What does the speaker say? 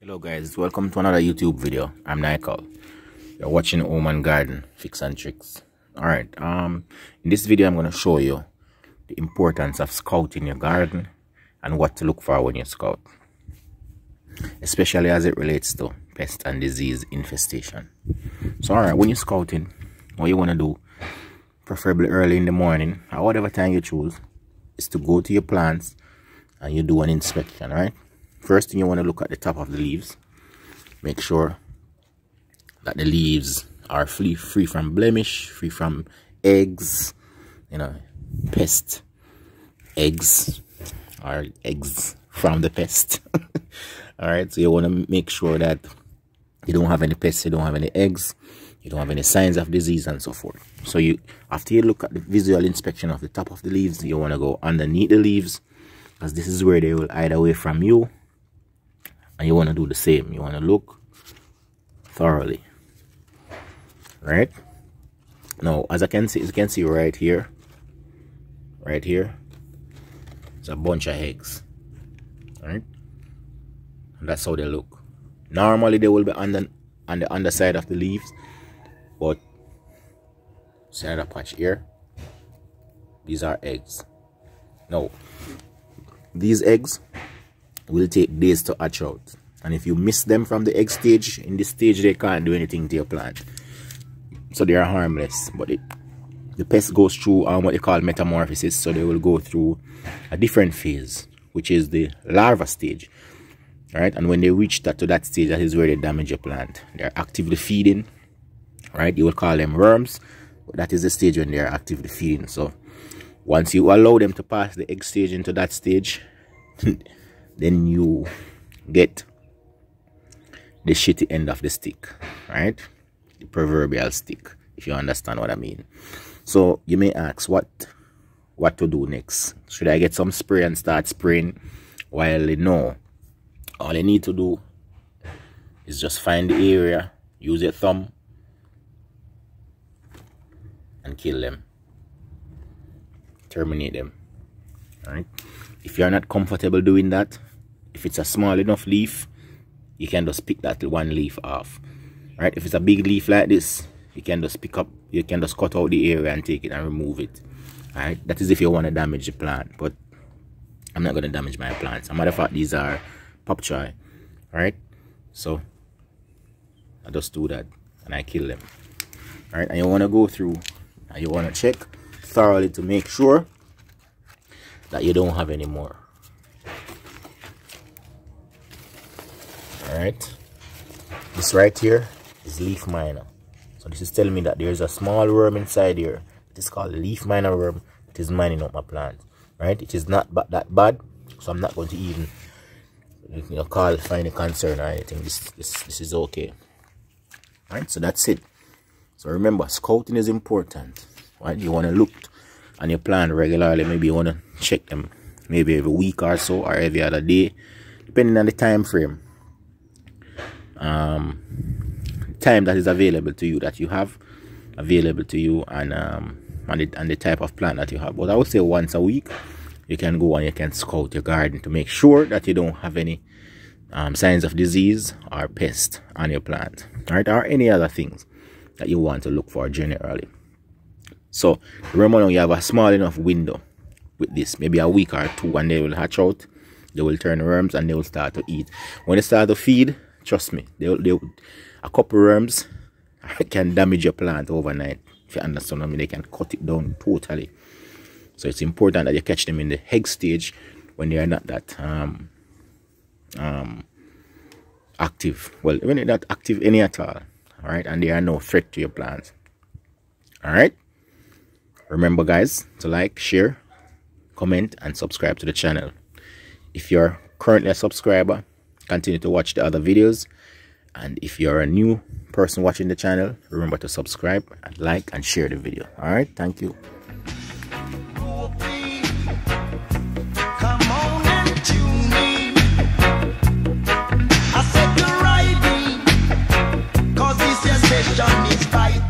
Hello guys, welcome to another YouTube video. I'm Nicole. You're watching Home and Garden Fix and Tricks. Alright, in this video I'm going to show you the importance of scouting your garden and what to look for when you scout, especially as it relates to pest and disease infestation. So alright, when you're scouting, what you want to do, preferably early in the morning or whatever time you choose, is to go to your plants and you do an inspection. Right, first thing, you want to look at the top of the leaves. Make sure that the leaves are free from blemish, free from eggs, pest eggs, or eggs from the pest. All right, so you want to make sure that you don't have any pests, you don't have any eggs, you don't have any signs of disease and so forth. So after you look at the visual inspection of the top of the leaves, you want to go underneath the leaves, because this is where they will hide away from you. And you want to do the same. You want to look thoroughly. Right? Now, as you can see right here, it's a bunch of eggs. Right? And that's how they look. Normally they will be on the underside of the leaves, but see another patch here. These are eggs. Now, these eggs will take days to hatch out, and if you miss them from the egg stage, in this stage they can't do anything to your plant, so they are harmless. But the pest goes through what they call metamorphosis, so they will go through a different phase, which is the larva stage. All right, and when they reach to that stage, that is where they damage your plant. They are actively feeding. Right, you will call them worms, but that is the stage when they are actively feeding. So once you allow them to pass the egg stage into that stage, then you get the shitty end of the stick, right? The proverbial stick, if you understand what I mean. So you may ask, what to do next? Should I get some spray and start spraying? Well, no. All you need to do is just find the area, use your thumb, and kill them. Terminate them. All right? If you're not comfortable doing that, if it's a small enough leaf, you can just pick that one leaf off. Right? If it's a big leaf like this, you can just cut out the area and take it and remove it. Alright? That is if you want to damage the plant, but I'm not going to damage my plants. As a matter of fact, these are pop choy. Alright? So I just do that and I kill them. Alright? And you want to go through and you want to check thoroughly to make sure that you don't have any more. Alright, this right here is leaf miner. So this is telling me that there's a small worm inside here. It is called leaf miner worm. It is mining up my plant. Right, it is not that bad, so I'm not going to even find a concern or anything. This is okay. Alright, so that's it. So remember, scouting is important. Right, you want to look on your plant regularly. Maybe you want to check them maybe every week or so, or every other day, depending on the time frame, time that is available to you, that you have available to you, and the type of plant that you have. But I would say once a week you can go and you can scout your garden to make sure that you don't have any signs of disease or pest on your plant, right, or any other things that you want to look for generally. So remember, now you have a small enough window with this, maybe a week or two, and they will hatch out, they will turn worms, and they will start to eat. When they start to feed, trust me, a couple worms can damage your plant overnight. If you understand what I mean, they can cut it down totally. So it's important that you catch them in the egg stage when they are not that active. Well, when they're not active any at all, all right, and they are no threat to your plants. All right. Remember, guys, to like, share, comment, and subscribe to the channel. If you're currently a subscriber, continue to watch the other videos. And if you're a new person watching the channel, remember to subscribe and like and share the video. All right, thank you. I said you're riding, 'cause this session is fight.